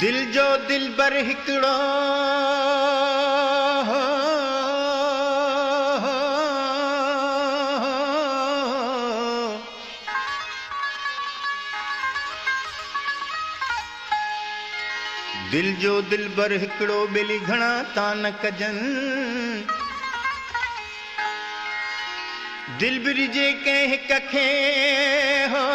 दिल जो दिलबर हिकिड़ो दिल जो दिलबर हिकिड़ो ॿेली घणा तान कजनि दिलबर जे कंहिं हिक खे हो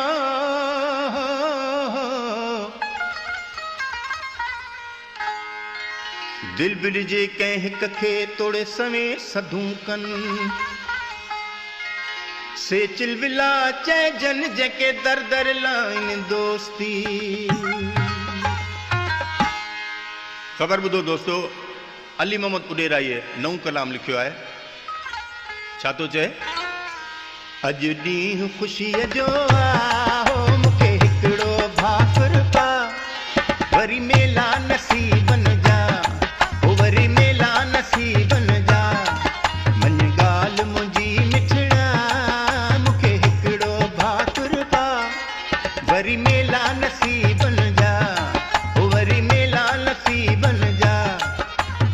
दिलबर जे कंहिं हिक खे तोड़े सवे सधूं कनि से चिलविला चइजनि जेके दर दर लाइन दोस्ती। ख़बर ॿुधो दोस्तो, अली मोहम्मद उडेराईअ नओं कलाम लिखियो आहे। छा थो चए? अॼु ॾींहुं ख़ुशीअ जो आओ मूंखे हिकिड़ो भाकुर पा वरी मेला नसीबनि जा ओ वरी मेला नसीबनि जा मन ॻाल्हि मुंहिंजी मिठड़ा मूंखे हिकिड़ो भाकुर पा वरी मेला नसीबनि जा ओ वरी मेला नसीबनि जा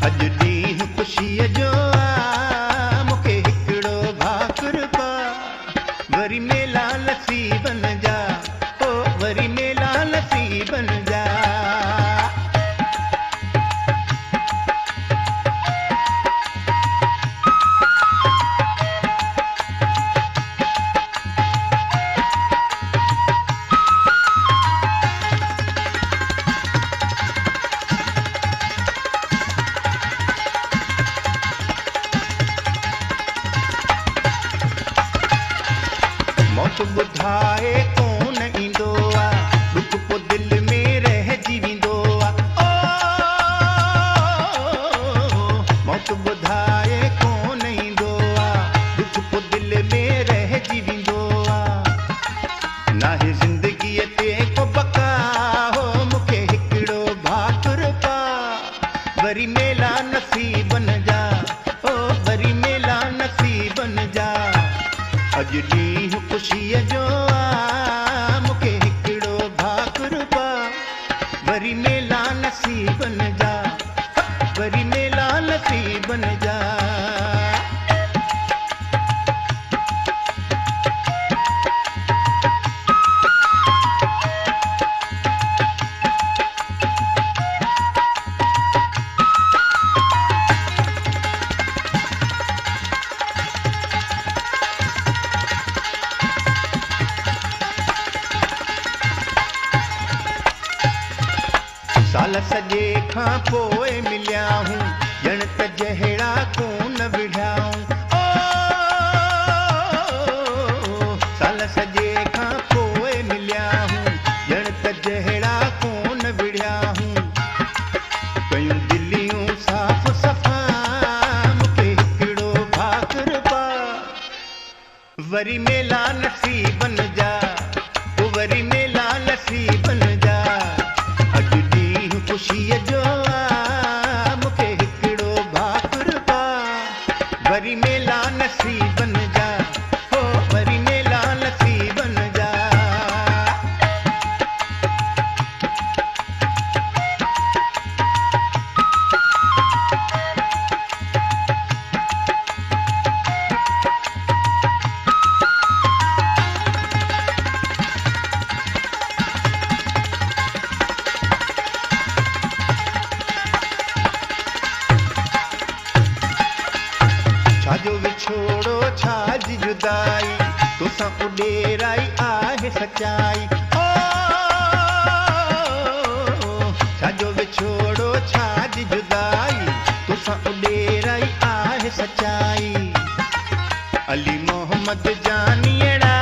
अॼु ॾींहुं ख़ुशीअ जो मूंखे हिकिड़ो भाकुर पा वरी मेला नसीबनि जा ओ वरी मेला नसीबनि जा। मौत ॿुधाए कोन ईंदो आहे दुख पोइ दिलि में रहिजी वेंदो आहे ओ मौत ॿुधाए कोन ईंदो आहे दुख पोइ दिलि में रहिजी वेंदो आहे नाहे ज़िंदगीअ ते को बका हो मूंखे हिकिड़ो भाकुर पा वरी मेला नसीबनि जा ओ वरी मेला नसीबनि जा अॼु ॾींहुं ख़ुशीअ जो मूंखे हिकिड़ो भाकुर पा वरी मेला नसीबनि जा वरी मेला नसीबनि जा। साल सॼे खां पोइ मिलिया हूं ॼण त जहिड़ा कोन विढ़ियाऊं ओ साल सॼे खां पोइ मिलिया हूं ॼण त जहिड़ा कोन विढ़िया हूं कयूं दिलियूं साफ़ सफ़ा मूंखे हिकिड़ो भाकुर पा वरी मेला नसीबनि जा ओ वरी मेला नसीबनि जा अॼु ॾींहुं ख़ुशीअ जो मूंखे हिकिड़ो भाकुर पा वरी मेला नसीबनि जा हो वरी मेला नसीबनि जा। छाजो विछोड़ो छाजी जुदाई तोसां उडेराई आहे सचाई ओ छाजो विछोड़ो छाजी जुदाई तोसां उडेराई आहे सचाई अली मोहम्मद जानियड़ा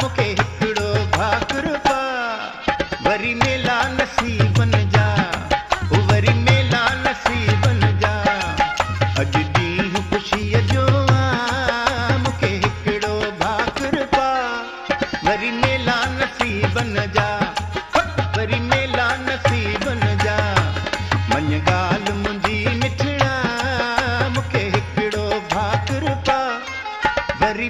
मूंखे हिकिड़ो भाकुर पा वरी मेला नसीबनि जा ओ वरी मेला नसीबनि जा अॼु ॾींहुं ख़ुशीअ जो मूंखे हिकिड़ो भाकुर पा वरी मेला नसीबनि जा वरी मेला नसीबनि जा मन ॻाल्हि मुंहिंजी मिठड़ा मूंखे हिकिड़ो भाकुर पा वरी